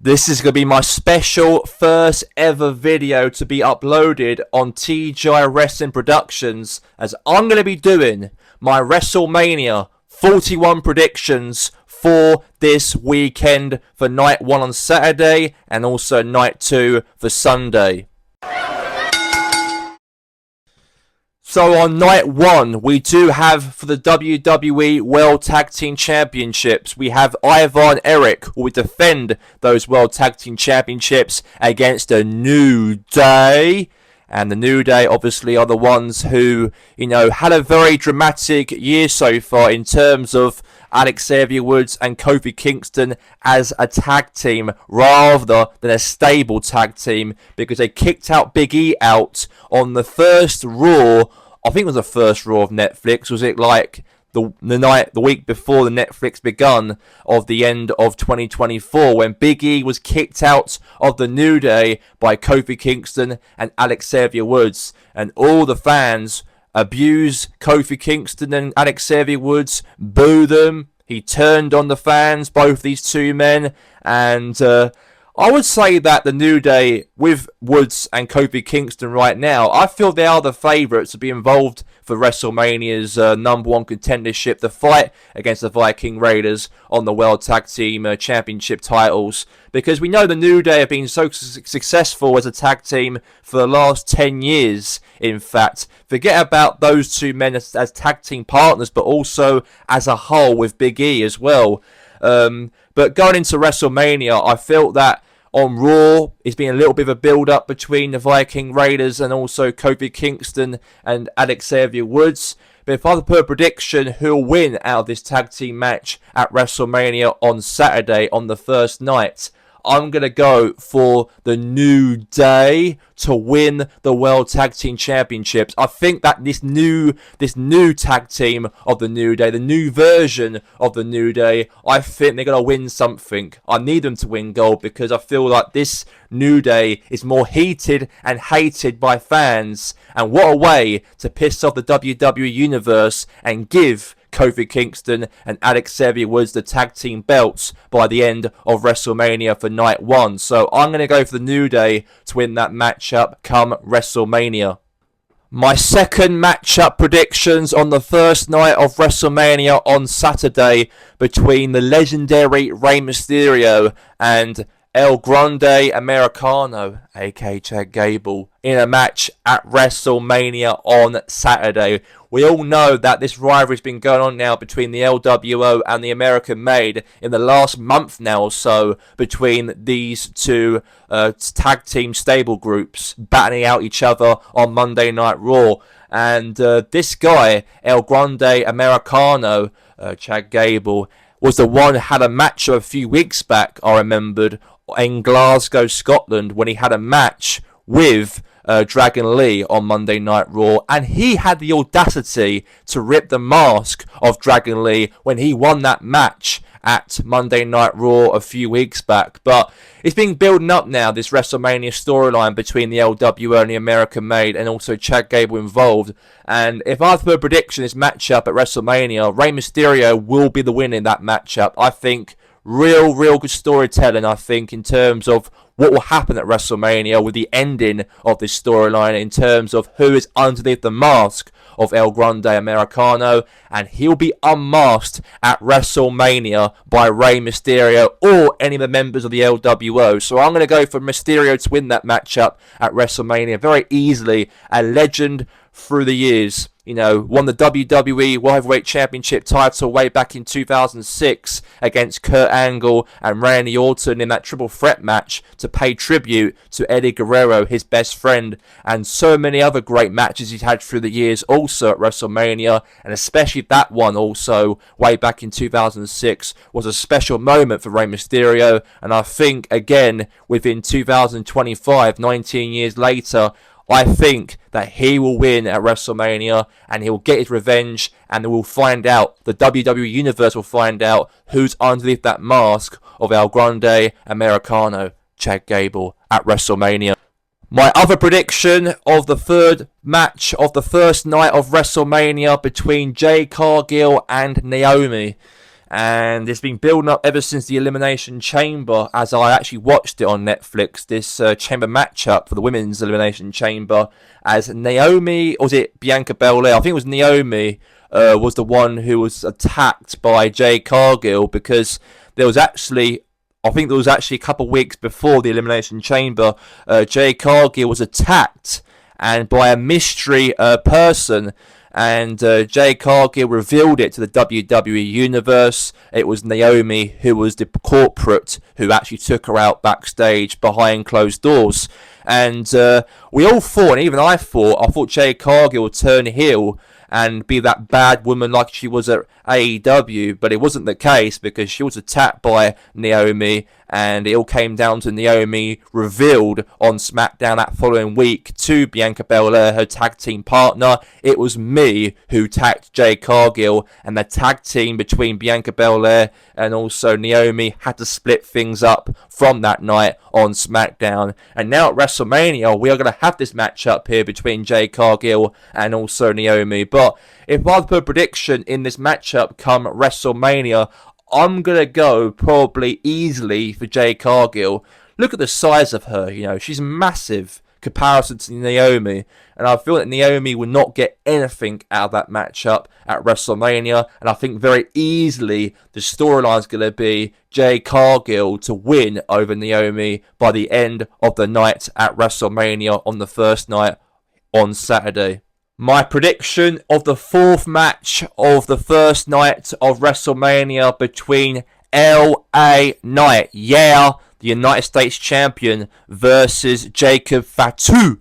This is going to be my special first ever video to be uploaded on TGI Wrestling Productions, as I'm going to be doing my WrestleMania 41 predictions for this weekend for night 1 on Saturday and also night 2 for Sunday. So on night 1, we do have for the WWE World Tag Team Championships, we have Ivar and Eric who will defend those World Tag Team Championships against the New Day. And the New Day obviously are the ones who, had a very dramatic year so far in terms of Alex Xavier Woods and Kofi Kingston as a tag team rather than a stable tag team, because they kicked out Big E out on the first Raw. I think it was the first Raw of Netflix. Was it like the week before the Netflix begun of the end of 2024, when Big E was kicked out of the New Day by Kofi Kingston and Alex Xavier Woods, and all the fans abuse Kofi Kingston and Alex Xavier Woods, boo them. He turned on the fans, both these two men, and I would say that the New Day with Woods and Kofi Kingston right now, I feel they are the favourites to be involved for WrestleMania's number 1 contendership, the fight against the Viking Raiders on the World Tag Team Championship titles, because we know the New Day have been so successful as a tag team for the last 10 years, in fact. Forget about those two men as tag team partners, but also as a whole with Big E as well. But going into WrestleMania, I felt that on Raw, it's been a little bit of a build-up between the Viking Raiders and also Kofi Kingston and Alex Xavier Woods. But if I had to put a prediction who'll win out of this tag team match at WrestleMania on Saturday on the first night, I'm going to go for the New Day to win the World Tag Team Championships. I think that this new tag team of the New Day, the new version of the New Day, I think they're going to win something. I need them to win gold because I feel like this New Day is more heated and hated by fans. And what a way to piss off the WWE Universe and give Kofi Kingston and Alex Xavier Woods the tag team belts by the end of WrestleMania for night 1. So I'm going to go for the New Day to win that matchup come WrestleMania. My second matchup predictions on the first night of WrestleMania on Saturday between the legendary Rey Mysterio and El Grande Americano, aka Chad Gable, in a match at WrestleMania on Saturday. We all know that this rivalry's been going on now between the LWO and the American Made in the last month now or so, between these two tag team stable groups battling out each other on Monday Night Raw. And this guy, El Grande Americano, Chad Gable, was the one who had a match a few weeks back, I remembered, in Glasgow, Scotland, when he had a match with Dragon Lee on Monday Night Raw, and he had the audacity to rip the mask of Dragon Lee when he won that match at Monday Night Raw a few weeks back. But it's been building up now, this WrestleMania storyline between the LWO and the American Made, and also Chad Gable involved. And if I have to put a prediction this matchup at WrestleMania, Rey Mysterio will be the winner in that matchup. I think real good storytelling, I think, in terms of what will happen at WrestleMania with the ending of this storyline in terms of who is underneath the mask of El Grande Americano, and he'll be unmasked at WrestleMania by Rey Mysterio or any of the members of the LWO. So I'm going to go for Mysterio to win that matchup at WrestleMania very easily. A legend through the years. Won the WWE World Heavyweight Championship title way back in 2006 against Kurt Angle and Randy Orton in that triple threat match to pay tribute to Eddie Guerrero, his best friend, and so many other great matches he's had through the years also at WrestleMania, and especially that one also way back in 2006 was a special moment for Rey Mysterio. And I think, again, within 2025, 19 years later, I think that he will win at WrestleMania and he'll get his revenge, and we'll find out, the WWE Universe will find out who's underneath that mask of El Grande Americano, Chad Gable, at WrestleMania. My other prediction of the third match of the first night of WrestleMania between Jade Cargill and Naomi. And it's been building up ever since the Elimination Chamber, as I actually watched it on Netflix, this chamber matchup for the Women's Elimination Chamber, as Naomi, or was it Bianca Belair? I think it was Naomi, was the one who was attacked by Jade Cargill, because there was actually, I think there was actually a couple of weeks before the Elimination Chamber, Jade Cargill was attacked and by a mystery person, and Jade Cargill revealed it to the WWE Universe. It was Naomi who was the corporate who actually took her out backstage behind closed doors. And we all thought, and even I thought Jade Cargill would turn heel and be that bad woman like she was at AEW, but it wasn't the case, because she was attacked by Naomi, and it all came down to Naomi revealed on SmackDown that following week to Bianca Belair, her tag team partner, it was me who tagged Jade Cargill, and the tag team between Bianca Belair and also Naomi had to split things up from that night on SmackDown. And now at WrestleMania, we are going to have this matchup here between Jade Cargill and also Naomi. But if I put a prediction in this matchup come WrestleMania, I'm going to go probably easily for Jade Cargill. Look at the size of her, she's massive comparison to Naomi, and I feel that Naomi will not get anything out of that matchup at WrestleMania, and I think very easily the storyline is going to be Jade Cargill to win over Naomi by the end of the night at WrestleMania on the first night on Saturday. My prediction of the fourth match of the first night of WrestleMania between LA Knight, the United States Champion, versus Jacob Fatu.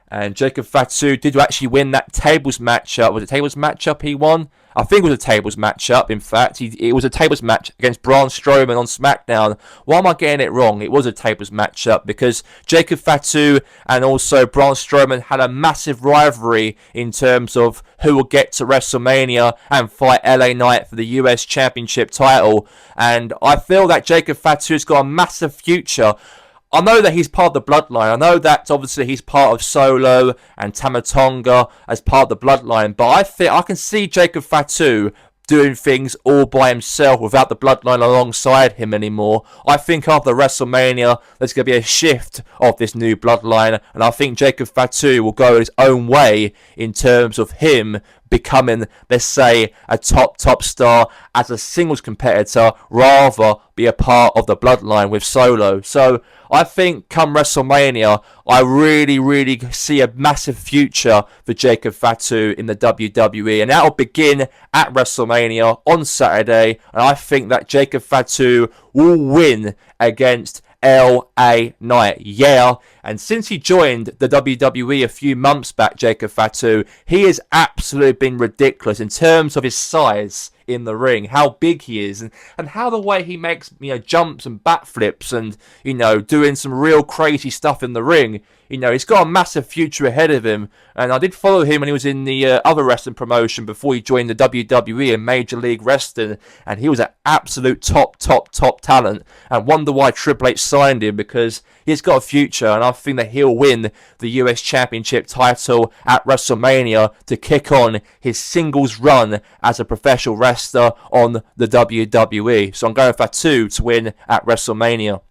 And Jacob Fatu did actually win that tables matchup. Was it tables matchup he won? I think it was a tables matchup, in fact. It was a tables match against Braun Strowman on SmackDown. Why am I getting it wrong? It was a tables matchup because Jacob Fatu and also Braun Strowman had a massive rivalry in terms of who will get to WrestleMania and fight LA Knight for the US Championship title. And I feel that Jacob Fatu's got a massive future. I know that he's part of the bloodline. I know that obviously he's part of Solo and Tama Tonga as part of the bloodline. But I think I can see Jacob Fatu doing things all by himself without the bloodline alongside him anymore. I think after WrestleMania, there's going to be a shift of this new bloodline. And I think Jacob Fatu will go his own way in terms of him becoming, let's say, a top star as a singles competitor, rather be a part of the bloodline with Solo. So I think come WrestleMania, I really see a massive future for Jacob Fatu in the WWE, and that will begin at WrestleMania on Saturday, and I think that Jacob Fatu will win against LA Knight. And since he joined the WWE a few months back, Jacob Fatu, he has absolutely been ridiculous in terms of his size in the ring, how big he is, and how the way he makes jumps and backflips and doing some real crazy stuff in the ring. He's got a massive future ahead of him. And I did follow him when he was in the other wrestling promotion before he joined the WWE and Major League Wrestling. And he was an absolute top talent. And wonder why Triple H signed him, because he's got a future. And I think that he'll win the US Championship title at WrestleMania to kick on his singles run as a professional wrestler on the WWE. So I'm going for Fatu to win at WrestleMania.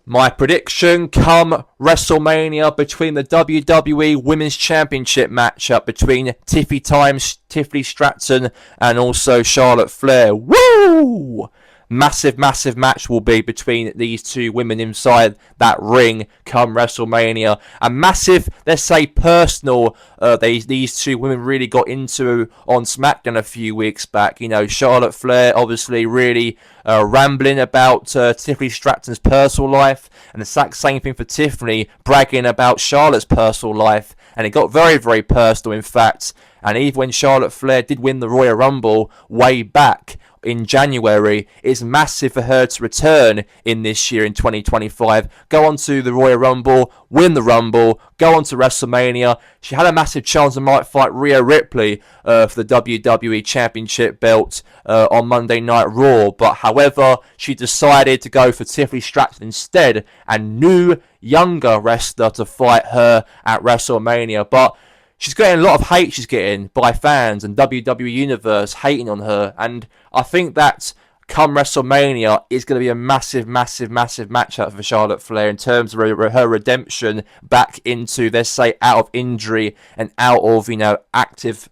My prediction come WrestleMania between the WWE Women's Championship matchup between Tiffany Stratton and also Charlotte Flair. Woo! Massive match will be between these two women inside that ring come WrestleMania. A massive, let's say, personal, these two women really got into on SmackDown a few weeks back. Charlotte Flair obviously really rambling about Tiffany Stratton's personal life, and the exact same thing for Tiffany, bragging about Charlotte's personal life. And it got very personal, in fact. And even when Charlotte Flair did win the Royal Rumble way back in January, it's massive for her to return in this year in 2025. Go on to the Royal Rumble, win the Rumble, go on to WrestleMania. She had a massive chance and might fight Rhea Ripley for the WWE Championship belt on Monday Night Raw. But however, she decided to go for Tiffany Stratton instead, a new, younger wrestler to fight her at WrestleMania. But she's getting a lot of hate by fans and WWE Universe hating on her. And I think that come WrestleMania, is going to be a massive, massive, massive matchup for Charlotte Flair in terms of her redemption back into, let's say, out of injury and out of, active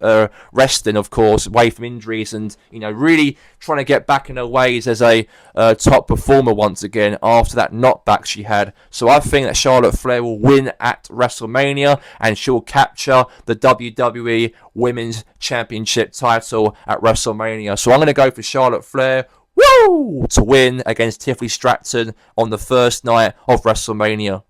wrestling, of course, away from injuries, and, really trying to get back in her ways as a top performer once again after that knockback she had. So I think that Charlotte Flair will win at WrestleMania, and she'll capture the WWE Women's Championship title at WrestleMania. So I'm going to go for Charlotte Flair, to win against Tiffany Stratton on the first night of WrestleMania.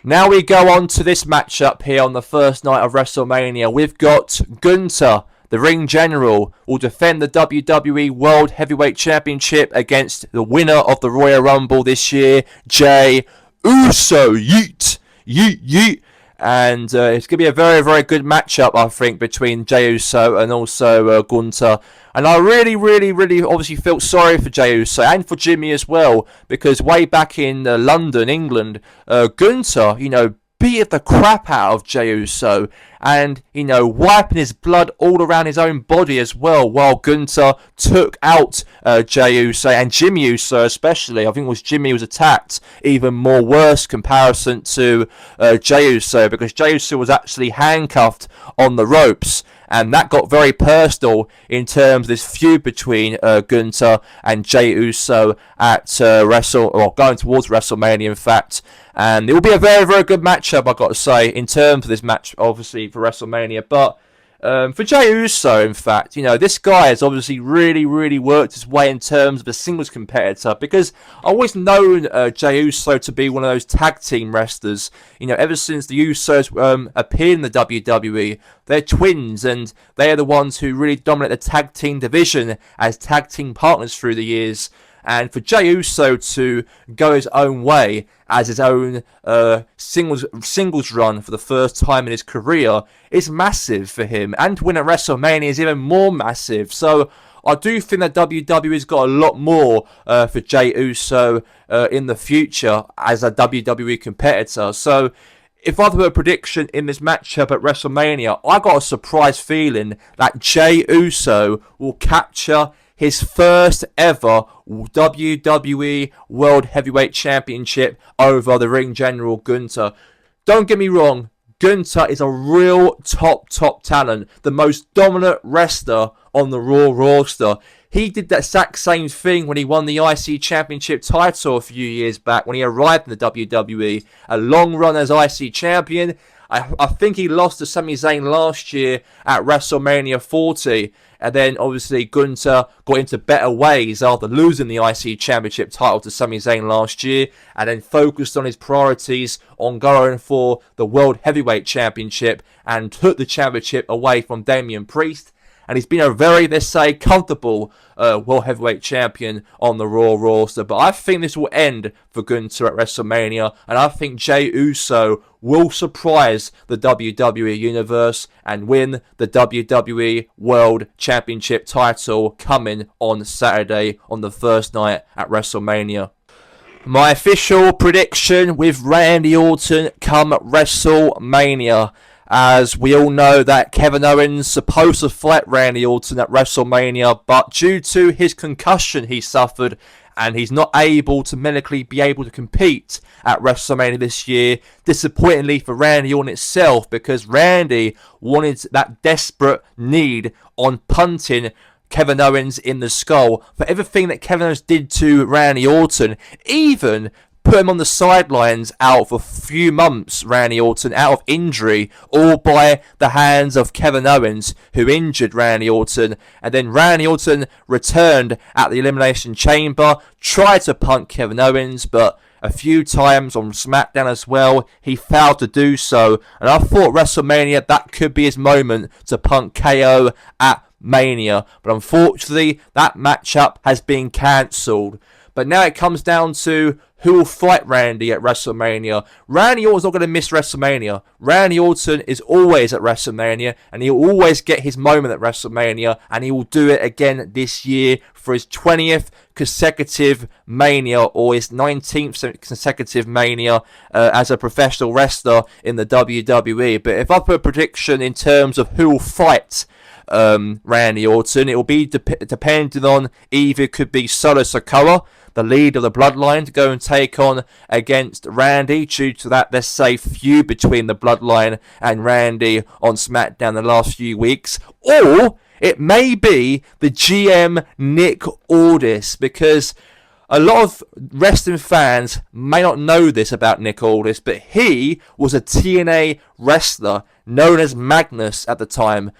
Now we go on to this matchup here on the first night of WrestleMania. We've got Gunther, the ring general, will defend the WWE World Heavyweight Championship against the winner of the Royal Rumble this year, Jey Uso. Yeet, yeet, yeet. And it's going to be a very, very good matchup, I think, between Jey Uso and also Gunther. And I really, really, really obviously felt sorry for Jey Uso and for Jimmy as well, because way back in London, England, Gunther, beat the crap out of Jey Uso and, wiping his blood all around his own body as well, while Gunther took out Jey Uso and Jimmy Uso especially. I think it was Jimmy was attacked even more worse comparison to Jey Uso, because Jey Uso was actually handcuffed on the ropes. And that got very personal in terms of this feud between Gunther and Jey Uso at going towards WrestleMania, in fact. And it will be a very, very good matchup, I've got to say, in terms of this match, obviously, for WrestleMania. But for Jey Uso, in fact, this guy has obviously really, really worked his way in terms of a singles competitor, because I always known Jey Uso to be one of those tag team wrestlers. Ever since the Usos appeared in the WWE, they're twins, and they are the ones who really dominate the tag team division as tag team partners through the years. And for Jey Uso to go his own way as his own singles run for the first time in his career is massive for him. And to win at WrestleMania is even more massive. So I do think that WWE's got a lot more for Jey Uso in the future as a WWE competitor. So if I have a prediction in this matchup at WrestleMania, I got a surprise feeling that Jey Uso will capture his first ever WWE World Heavyweight Championship over the ring general Gunther. Don't get me wrong, Gunther is a real top talent, the most dominant wrestler on the Raw roster. He did that exact same thing when he won the IC Championship title a few years back when he arrived in the WWE. A long run as IC Champion. I think he lost to Sami Zayn last year at WrestleMania 40. And then, obviously, Gunther got into better ways after losing the IC Championship title to Sami Zayn last year, and then focused on his priorities on going for the World Heavyweight Championship and took the championship away from Damian Priest. And he's been a very, let's say, comfortable World Heavyweight Champion on the Raw roster. But I think this will end for Gunther at WrestleMania. And I think Jey Uso will surprise the WWE Universe and win the WWE World Championship title coming on Saturday on the first night at WrestleMania. My official prediction with Randy Orton come WrestleMania. As we all know that Kevin Owens supposed to fight Randy Orton at WrestleMania, but due to his concussion he suffered, and he's not able to medically be able to compete at WrestleMania this year. Disappointingly for Randy Orton itself, because Randy wanted that desperate need on punting Kevin Owens in the skull for everything that Kevin Owens did to Randy Orton, even put him on the sidelines out for a few months, Randy Orton, out of injury, all by the hands of Kevin Owens, who injured Randy Orton. And then Randy Orton returned at the Elimination Chamber, tried to punt Kevin Owens, but a few times on SmackDown as well, he failed to do so. And I thought WrestleMania, that could be his moment to punt KO at Mania. But unfortunately, that matchup has been cancelled. But now it comes down to who will fight Randy at WrestleMania. Randy Orton's not going to miss WrestleMania. Randy Orton is always at WrestleMania, and he'll always get his moment at WrestleMania, and he will do it again this year for his 20th consecutive Mania, or his 19th consecutive Mania as a professional wrestler in the WWE. But if I put a prediction in terms of who will fight Randy Orton. It will be depending on either it could be Solo Sikoa, the leader of the Bloodline, to go and take on against Randy due to that, let's say, feud between the Bloodline and Randy on SmackDown the last few weeks. Or it may be the GM Nick Aldis, because a lot of wrestling fans may not know this about Nick Aldis, but he was a TNA wrestler known as Magnus at the time.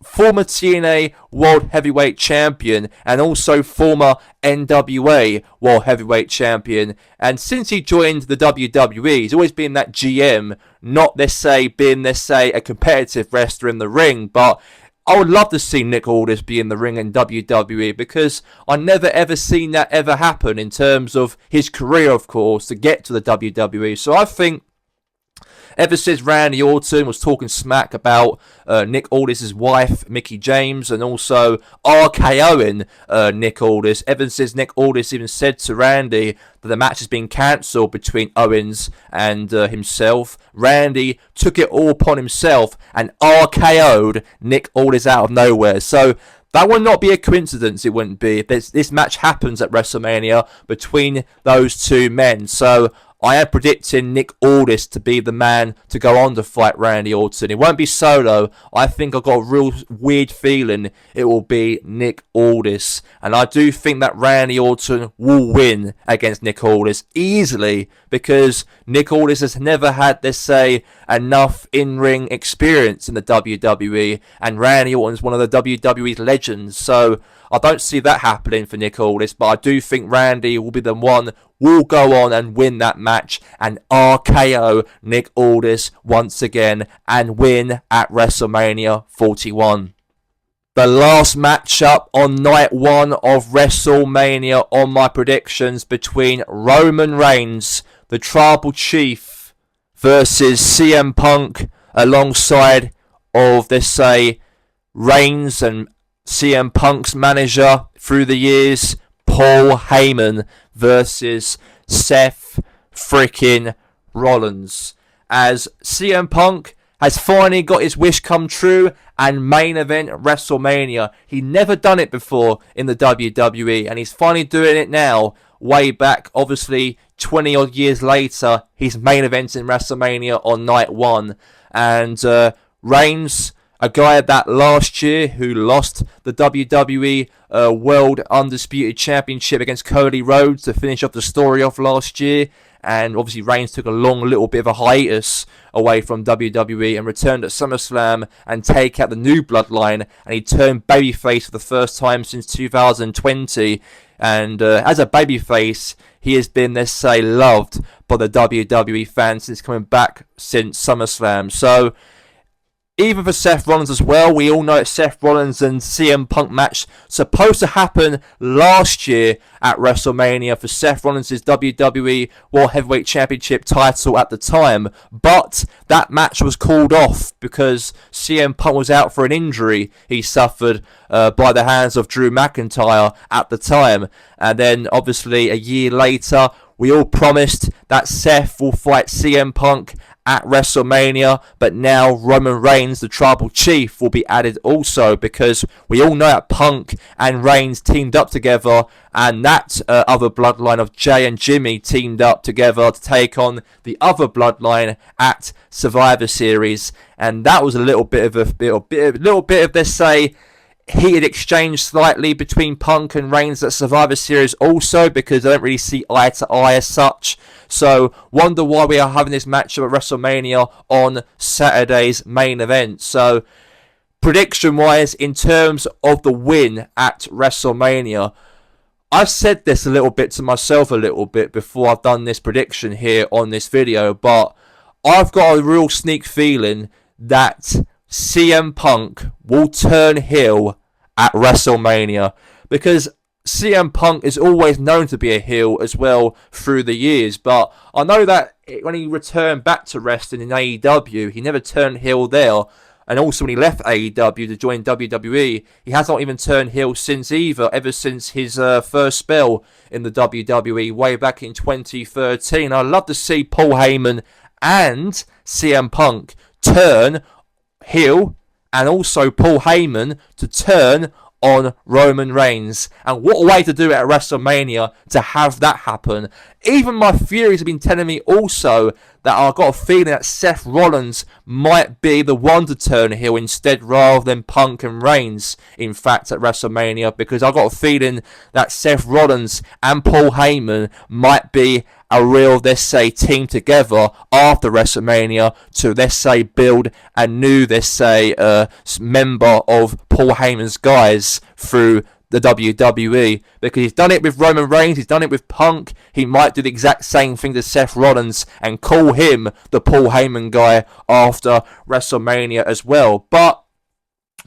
Former TNA World Heavyweight Champion and also former NWA World Heavyweight Champion. And since he joined the WWE, he's always been that GM, not, let's say, a competitive wrestler in the ring. But I would love to see Nick Aldis be in the ring in WWE, because I never ever seen that ever happen in terms of his career, of course, to get to the WWE. So I think ever since Randy Orton was talking smack about Nick Aldis' wife, Mickie James, and also RKOing Nick Aldis, ever since Nick Aldis even said to Randy that the match has been cancelled between Owens and himself, Randy took it all upon himself and RKO'd Nick Aldis out of nowhere. So that would not be a coincidence, it wouldn't be, if this match happens at WrestleMania between those two men. So I am predicting Nick Aldis to be the man to go on to fight Randy Orton. It won't be Solo. I think I've got a real weird feeling it will be Nick Aldis. And I do think that Randy Orton will win against Nick Aldis easily, because Nick Aldis has never had, let's say, enough in-ring experience in the WWE. And Randy Orton is one of the WWE's legends. So I don't see that happening for Nick Aldis, but I do think Randy will be the one will go on and win that match and RKO Nick Aldis once again and win at WrestleMania 41. The last matchup on night one of WrestleMania on my predictions between Roman Reigns, the Tribal Chief, versus CM Punk alongside of, let's say, Reigns and CM Punk's manager through the years, Paul Heyman, versus Seth freaking Rollins. As CM Punk has finally got his wish come true and main event WrestleMania. He never done it before in the WWE, and he's finally doing it now. Way back, obviously, 20 odd years later, he's main eventing WrestleMania on night one. And Reigns, a guy that last year who lost the WWE World Undisputed Championship against Cody Rhodes to finish off the story of last year. And obviously Reigns took a long little bit of a hiatus away from WWE and returned at SummerSlam and take out the new bloodline. And he turned babyface for the first time since 2020. And as a babyface, he has been, let's say, loved by the WWE fans since coming back since SummerSlam. So even for Seth Rollins as well, we all know it's Seth Rollins and CM Punk match supposed to happen last year at WrestleMania for Seth Rollins' WWE World Heavyweight Championship title at the time. But that match was called off because CM Punk was out for an injury he suffered by the hands of Drew McIntyre at the time. And then obviously a year later, we all promised that Seth will fight CM Punk at WrestleMania, but now Roman Reigns, the Tribal Chief, will be added also, because we all know that Punk and Reigns teamed up together, and that other bloodline of Jay and Jimmy teamed up together to take on the other bloodline at Survivor Series, and that was a little bit of let's say, heated exchange slightly between Punk and Reigns at Survivor Series also, because they don't really see eye to eye as such. So wonder why we are having this matchup at WrestleMania on Saturday's main event. So prediction wise, in terms of the win at WrestleMania, I've said this a little bit to myself a little bit before I've done this prediction here on this video, but I've got a real sneak feeling that CM Punk will turn heel at WrestleMania, because CM Punk is always known to be a heel as well through the years, but I know that when he returned back to wrestling in AEW, he never turned heel there, and also when he left AEW to join WWE, he has not even turned heel since either, ever since his first spell in the WWE way back in 2013. I'd love to see Paul Heyman and CM Punk turn heel and also Paul Heyman to turn on Roman Reigns. And what a way to do it at WrestleMania to have that happen. Even my theories have been telling me also that I've got a feeling that Seth Rollins might be the one to turn heel instead rather than Punk and Reigns, in fact, at WrestleMania, because I've got a feeling that Seth Rollins and Paul Heyman might be a real, let's say, team together after WrestleMania to, let's say, build a new, let's say, member of Paul Heyman's guys through the WWE, because he's done it with Roman Reigns, he's done it with Punk. He might do the exact same thing to Seth Rollins and call him the Paul Heyman guy after WrestleMania as well. But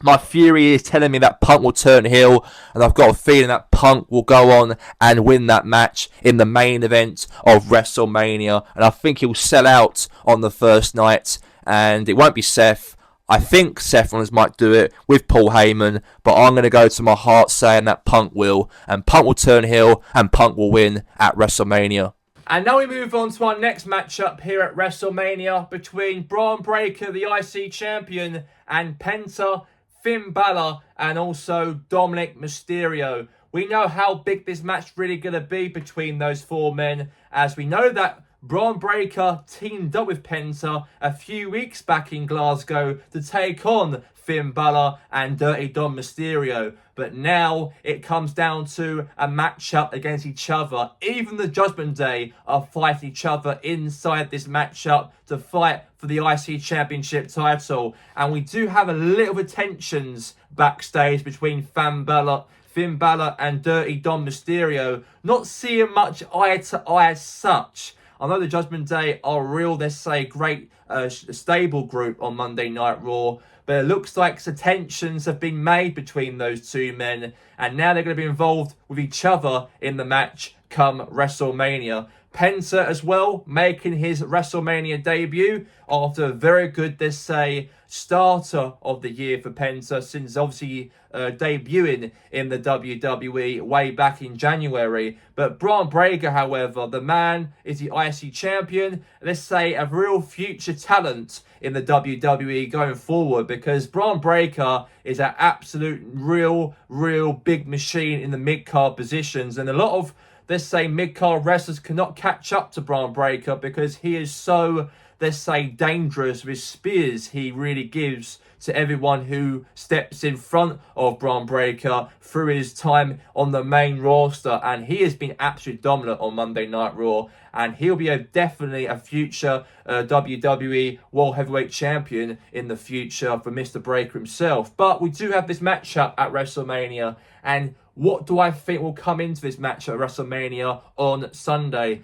my theory is telling me that Punk will turn heel, and I've got a feeling that Punk will go on and win that match in the main event of WrestleMania, and I think he'll sell out on the first night, and it won't be Seth. I think Seth Rollins might do it with Paul Heyman, but I'm going to go to my heart saying that Punk will, and Punk will turn heel, and Punk will win at WrestleMania. And now we move on to our next matchup here at WrestleMania between Braun Breaker, the IC champion, and Penta, Finn Balor, and also Dominic Mysterio. We know how big this match really going to be between those four men, as we know that Braun Breaker teamed up with Penta a few weeks back in Glasgow to take on Finn Balor and Dirty Dom Mysterio. But now it comes down to a matchup against each other. Even the Judgment Day are fighting each other inside this matchup to fight for the IC Championship title. And we do have a little bit of tensions backstage between Finn Balor and Dirty Dom Mysterio. Not seeing much eye to eye as such. I know the Judgment Day are a real, let's say, great stable group on Monday Night Raw, but it looks like the tensions have been made between those two men, and now they're going to be involved with each other in the match come WrestleMania. Penta as well, making his WrestleMania debut after a very good, let's say, starter of the year for Penta, since obviously debuting in the WWE way back in January. But Braun Breaker, however, the man is the IC champion, let's say a real future talent in the WWE going forward, because Braun Breaker is an absolute real big machine in the mid-card positions, and a lot of, let's say, mid-card wrestlers cannot catch up to Braun Breaker because he is so, let's say, dangerous with spears he really gives to everyone who steps in front of Braun Breaker through his time on the main roster. And he has been absolutely dominant on Monday Night Raw, and he'll be definitely a future WWE World Heavyweight Champion in the future for Mr. Breaker himself. But we do have this matchup at WrestleMania, and what do I think will come into this match at WrestleMania on Sunday?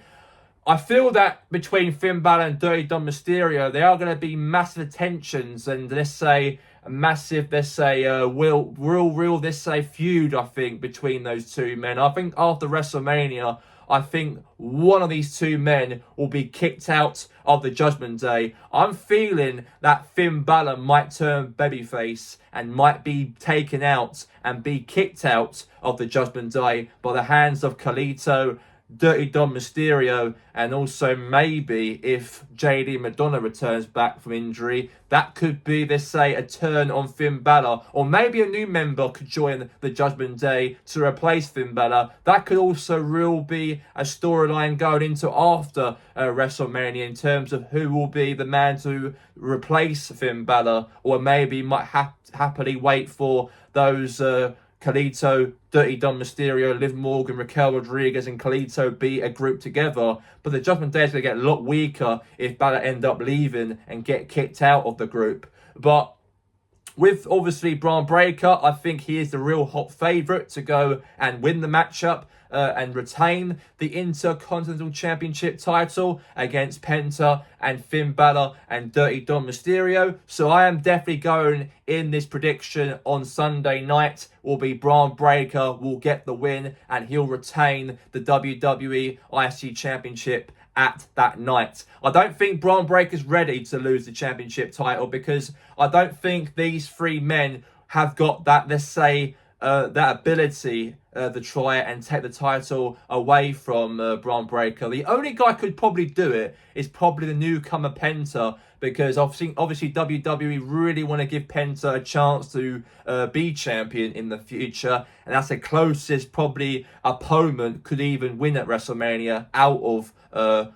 I feel that between Finn Balor and Dirty Dom Mysterio, there are going to be massive tensions and, let's say, a massive, let's say, let's say, feud, I think, between those two men. I think after WrestleMania, I think one of these two men will be kicked out of the Judgment Day. I'm feeling that Finn Balor might turn babyface and might be taken out and be kicked out of the Judgment Day by the hands of Carlito, Dirty Dom Mysterio, and also maybe if JD Madonna returns back from injury, that could be, let's say, a turn on Finn Balor, or maybe a new member could join the Judgment Day to replace Finn Balor. That could also really be a storyline going into after WrestleMania in terms of who will be the man to replace Finn Balor, or maybe might happily wait for those Carlito, Dirty Dom Mysterio, Liv Morgan, Raquel Rodriguez, and Carlito be a group together. But the Judgment Day is going to get a lot weaker if Balor end up leaving and get kicked out of the group. But with, obviously, Braun Breaker, I think he is the real hot favourite to go and win the matchup and retain the Intercontinental Championship title against Penta and Finn Balor and Dirty Dom Mysterio. So I am definitely going in this prediction on Sunday night will be Braun Breaker will get the win and he'll retain the WWE IC Championship at that night. I don't think Braun Breaker's ready to lose the championship title, because I don't think these three men have got that, let's say, that ability the try and take the title away from Braun Breaker. The only guy could probably do it is probably the newcomer Penta, because obviously WWE really want to give Penta a chance to be champion in the future, and that's the closest probably opponent could even win at WrestleMania out of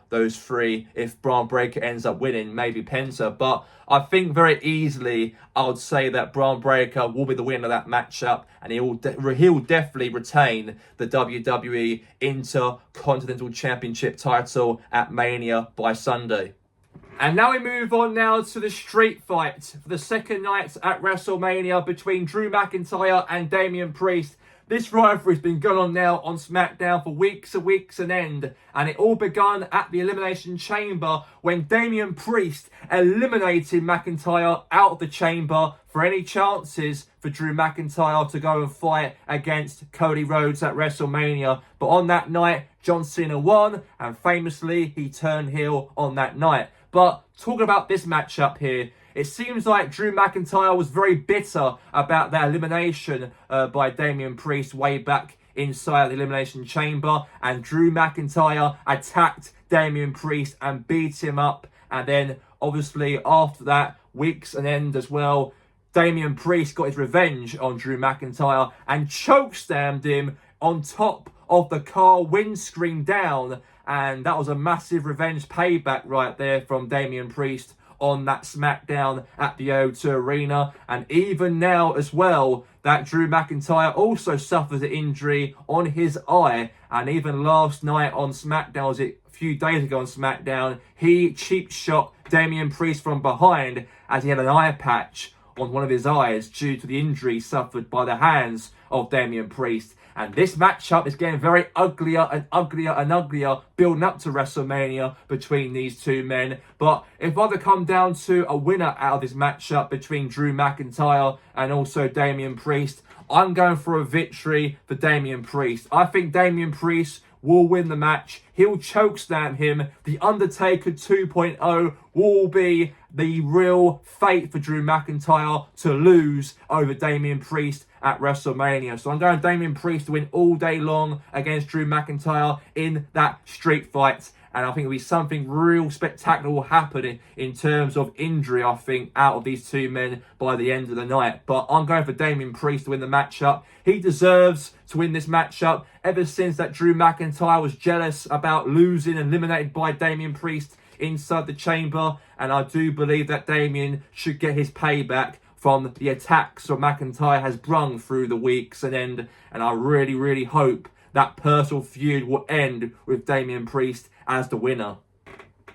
those three. If Braun Breaker ends up winning, maybe Penta, but I think very easily I would say that Braun Breaker will be the winner of that matchup, and he'll definitely retain the WWE Intercontinental Championship title at Mania by Sunday. And now we move on now to the street fight for the second night at WrestleMania between Drew McIntyre and Damian Priest. This rivalry's been going on now on SmackDown for weeks and weeks on end, and it all begun at the Elimination Chamber when Damian Priest eliminated McIntyre out of the chamber for any chances for Drew McIntyre to go and fight against Cody Rhodes at WrestleMania. But on that night, John Cena won, and famously, he turned heel on that night. But talking about this matchup here, it seems like Drew McIntyre was very bitter about that elimination by Damian Priest way back inside the Elimination Chamber. And Drew McIntyre attacked Damian Priest and beat him up. And then, obviously, after that, weeks and end as well, Damian Priest got his revenge on Drew McIntyre and chokeslammed him on top of the car windscreen down. And that was a massive revenge payback right there from Damian Priest on that SmackDown at the O2 Arena. And even now as well, that Drew McIntyre also suffers an injury on his eye. And even last night on SmackDown, was it a few days ago on SmackDown, he cheap shot Damian Priest from behind as he had an eye patch on one of his eyes due to the injury suffered by the hands of Damian Priest. And this matchup is getting very uglier and uglier and uglier, building up to WrestleMania between these two men. But if I were to come down to a winner out of this matchup between Drew McIntyre and also Damian Priest, I'm going for a victory for Damian Priest. I think Damian Priest will win the match. He'll chokeslam him. The Undertaker 2.0 will be the real fate for Drew McIntyre to lose over Damian Priest at WrestleMania. So I'm going Damian Priest to win all day long against Drew McIntyre in that street fight. And I think it'll be something real spectacular will happen in terms of injury, I think, out of these two men by the end of the night. But I'm going for Damian Priest to win the matchup. He deserves to win this matchup ever since that Drew McIntyre was jealous about losing and eliminated by Damian Priest inside the chamber. And I do believe that Damian should get his payback from the attacks that McIntyre has brung through the weeks and end. And I really, really hope that personal feud will end with Damian Priest as the winner.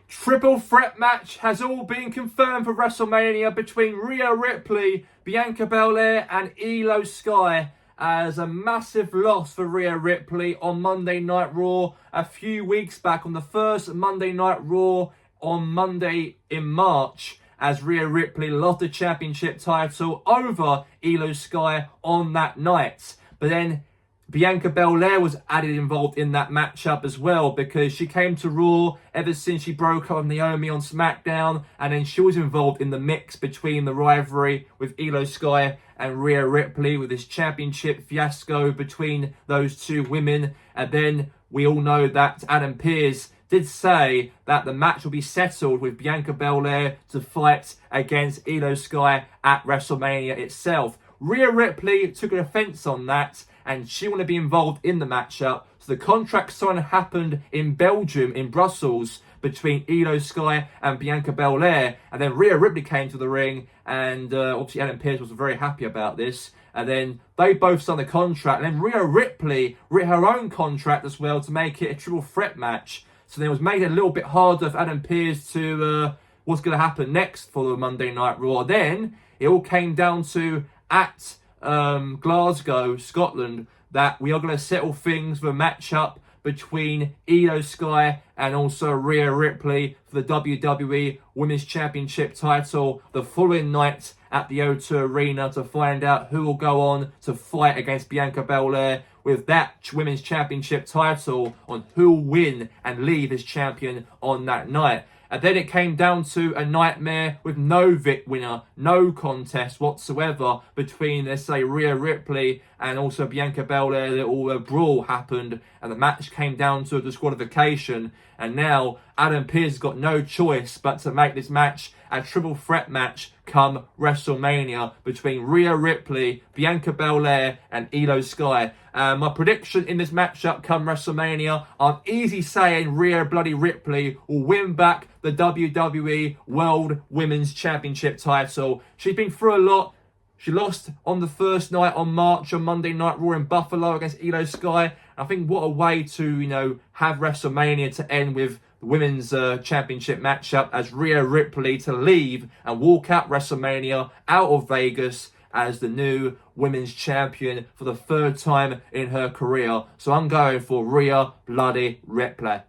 Triple threat match has all been confirmed for WrestleMania between Rhea Ripley, Bianca Belair and Io Sky, as a massive loss for Rhea Ripley on Monday Night Raw a few weeks back on the first Monday Night Raw on Monday in March, as Rhea Ripley lost the championship title over Io Sky on that night. But then Bianca Belair was involved in that matchup as well, because she came to Raw ever since she broke up with Naomi on SmackDown, and then she was involved in the mix between the rivalry with Io Sky and Rhea Ripley with this championship fiasco between those two women. And then we all know that Adam Pearce did say that the match will be settled with Bianca Belair to fight against Io Sky at WrestleMania itself. Rhea Ripley took an offence on that, and she wanted to be involved in the matchup. So the contract signing happened in Belgium, in Brussels, between Io Sky and Bianca Belair. And then Rhea Ripley came to the ring, and obviously Adam Pearce was very happy about this. And then they both signed the contract. And then Rhea Ripley wrote her own contract as well to make it a triple threat match. So then it was made a little bit harder for Adam Pearce to what's going to happen next for the Monday Night Raw. Then it all came down to at Glasgow, Scotland, that we are going to settle things for a matchup between Io Sky and also Rhea Ripley for the WWE Women's Championship title the following night at the O2 Arena, to find out who will go on to fight against Bianca Belair with that Women's Championship title, on who will win and leave as champion on that night. And then it came down to a nightmare with no winner, no contest whatsoever between, let's say, Rhea Ripley and also Bianca Belair. A little brawl happened, and the match came down to a disqualification. And now Adam Pearce has got no choice but to make this match a triple threat match come WrestleMania between Rhea Ripley, Bianca Belair, and Io Sky. My prediction in this matchup come WrestleMania, I'm easy saying Rhea bloody Ripley will win back the WWE World Women's Championship title. She's been through a lot. She lost on the first night on Monday Night Raw in Buffalo against Io Sky. I think what a way to, have WrestleMania to end with the Women's Championship matchup as Rhea Ripley to leave and walk out WrestleMania out of Vegas as the new Women's Champion for the third time in her career. So I'm going for Rhea bloody Ripley.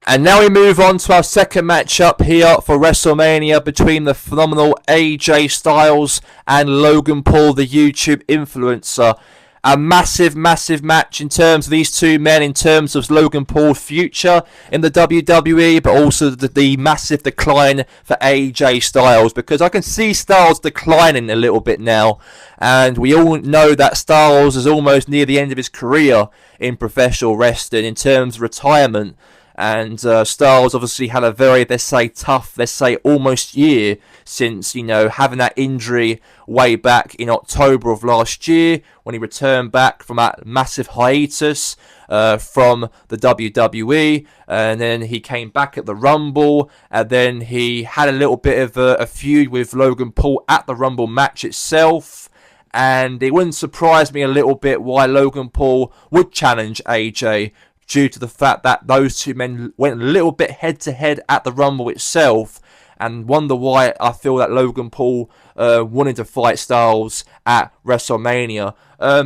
And now we move on to our second matchup here for WrestleMania between the phenomenal AJ Styles and Logan Paul, the YouTube influencer. A massive, massive match in terms of these two men, in terms of Logan Paul's future in the WWE, but also the massive decline for AJ Styles, because I can see Styles declining a little bit now, and we all know that Styles is almost near the end of his career in professional wrestling in terms of retirement. And Styles obviously had a very, tough, almost year since, having that injury way back in October of last year when he returned back from that massive hiatus from the WWE. And then he came back at the Rumble, and then he had a little bit of a feud with Logan Paul at the Rumble match itself. And it wouldn't surprise me a little bit why Logan Paul would challenge AJ, due to the fact that those two men went a little bit head-to-head at the Rumble itself, and wonder why I feel that Logan Paul wanted to fight Styles at WrestleMania.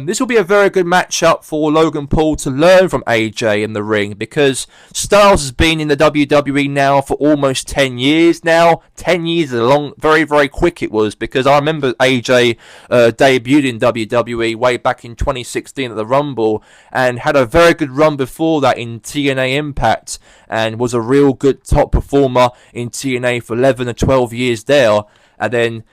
This will be a very good matchup for Logan Paul to learn from AJ in the ring, because Styles has been in the WWE now for almost 10 years now. 10 years is a long, very, very quick it was, because I remember AJ debuted in WWE way back in 2016 at the Rumble, and had a very good run before that in TNA Impact, and was a real good top performer in TNA for 11 or 12 years there. And then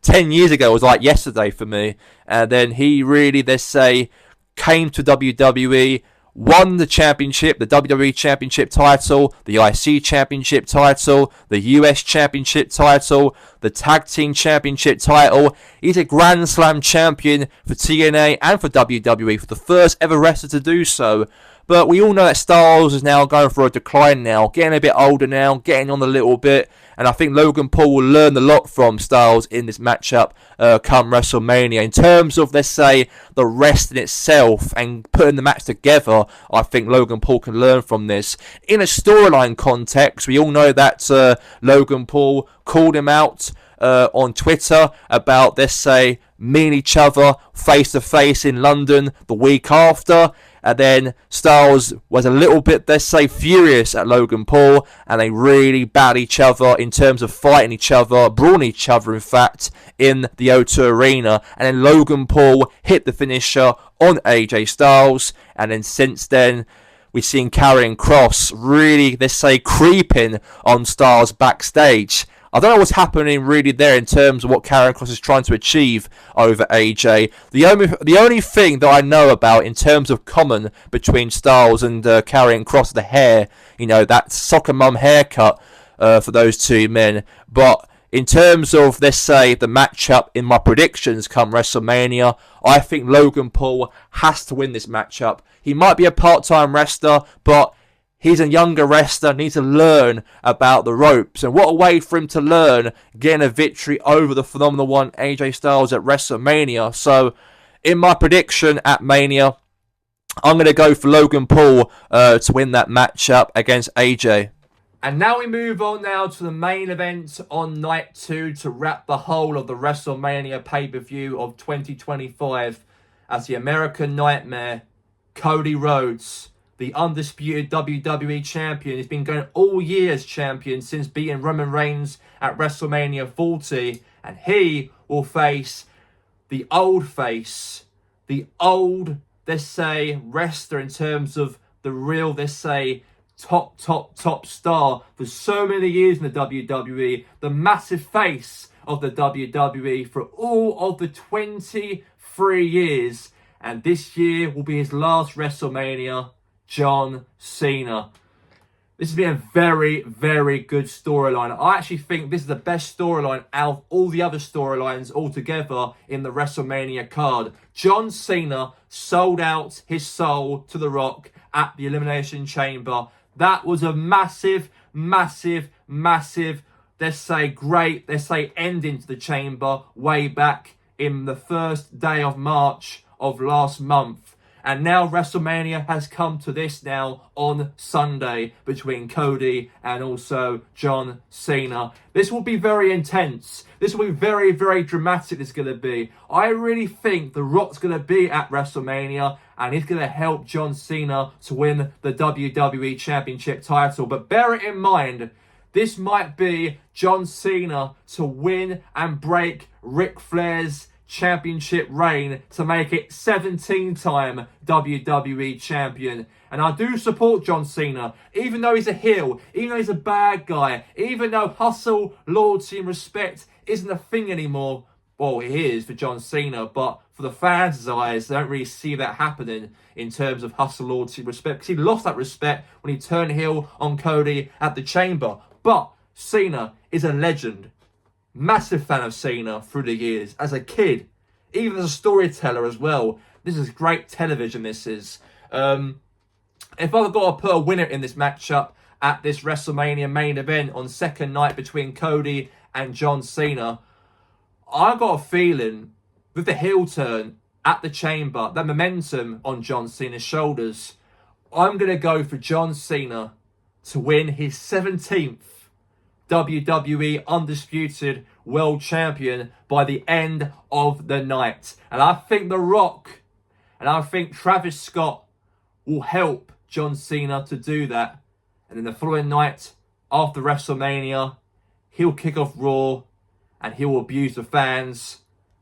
10 years ago was like yesterday for me. And then he really, came to WWE, won the championship, the WWE Championship title, the IC Championship title, the US Championship title, the Tag Team Championship title. He's a Grand Slam champion for TNA and for WWE, for the first ever wrestler to do so. But we all know that Styles is now going for a decline now, getting a bit older now, getting on a little bit. And I think Logan Paul will learn a lot from Styles in this matchup come WrestleMania. In terms of, the wrestling itself and putting the match together, I think Logan Paul can learn from this. In a storyline context, we all know that Logan Paul called him out on Twitter about, meeting each other face-to-face in London the week after. And then Styles was a little bit, furious at Logan Paul, and they really battled each other in terms of fighting each other, brawling each other, in fact, in the O2 Arena. And then Logan Paul hit the finisher on AJ Styles, and then since then, we've seen Karrion Kross really, creeping on Styles backstage. I don't know what's happening really there in terms of what Karrion Kross is trying to achieve over AJ. The only thing that I know about in terms of common between Styles and Karrion Kross, the hair, that soccer mum haircut for those two men. But in terms of, the matchup in my predictions come WrestleMania, I think Logan Paul has to win this matchup. He might be a part-time wrestler, but he's a younger wrestler, needs to learn about the ropes. And what a way for him to learn, getting a victory over the phenomenal one, AJ Styles, at WrestleMania. So, in my prediction at Mania, I'm going to go for Logan Paul to win that matchup against AJ. And now we move on now to the main event on night 2 to wrap the whole of the WrestleMania pay-per-view of 2025 as the American Nightmare, Cody Rhodes, the undisputed WWE champion. He's been going all year as champion since beating Roman Reigns at WrestleMania 40. And he will face the old face, the old, wrestler in terms of the real, top star for so many years in the WWE, the massive face of the WWE for all of the 23 years. And this year will be his last WrestleMania, John Cena. This has been a very, very good storyline. I actually think this is the best storyline out of all the other storylines altogether in the WrestleMania card. John Cena sold out his soul to The Rock at the Elimination Chamber. That was a massive, massive, massive, let's say ending to the Chamber way back in the first day of March of last month. And now WrestleMania has come to this now on Sunday between Cody and also John Cena. This will be very intense. This will be very, very dramatic, this is going to be. I really think The Rock's going to be at WrestleMania and he's going to help John Cena to win the WWE Championship title. But bear it in mind, this might be John Cena to win and break Ric Flair's championship reign to make it 17-time WWE champion. And I do support John Cena, even though he's a heel, even though he's a bad guy, even though hustle, loyalty and respect isn't a thing anymore. Well, it is for John Cena, but for the fans' eyes, they don't really see that happening in terms of hustle, loyalty, respect, because he lost that respect when he turned heel on Cody at the Chamber. But Cena is a legend. Massive fan of Cena through the years. As a kid, even as a storyteller as well. This is great television, this is. If I've got to put a winner in this matchup at this WrestleMania main event on second night between Cody and John Cena, I've got a feeling with the heel turn at the Chamber, the momentum on John Cena's shoulders, I'm going to go for John Cena to win his 17th WWE Undisputed World Champion by the end of the night. And I think The Rock and I think Travis Scott will help John Cena to do that. And then the following night, after WrestleMania, he'll kick off Raw and he'll abuse the fans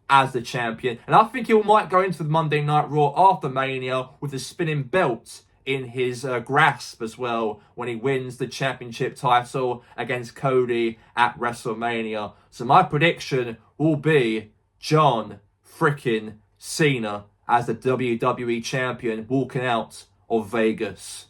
as the champion. And I think he might go into the Monday Night Raw after Mania with the spinning belt in his grasp as well when he wins the championship title against Cody at WrestleMania. So my prediction will be John frickin' Cena as the WWE champion walking out of Vegas.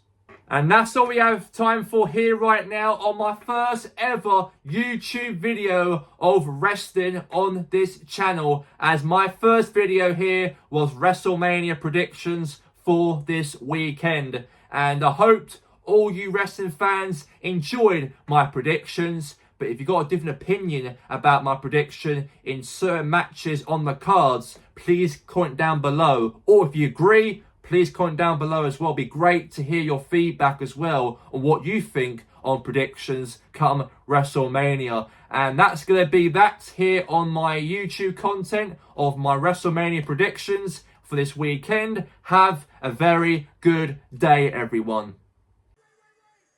And that's all we have time for here right now on my first ever YouTube video of wrestling on this channel, as my first video here was WrestleMania predictions for this weekend. And I hoped all you wrestling fans enjoyed my predictions. But if you've got a different opinion about my prediction in certain matches on the cards, please comment down below. Or if you agree, please comment down below as well. It'd be great to hear your feedback as well on what you think on predictions come WrestleMania. And that's going to be that here on my YouTube content of my WrestleMania predictions for this weekend. Have a very good day, everyone.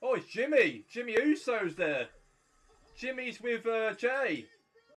Oh, it's Jimmy. Jimmy Uso's there. Jimmy's with Jay.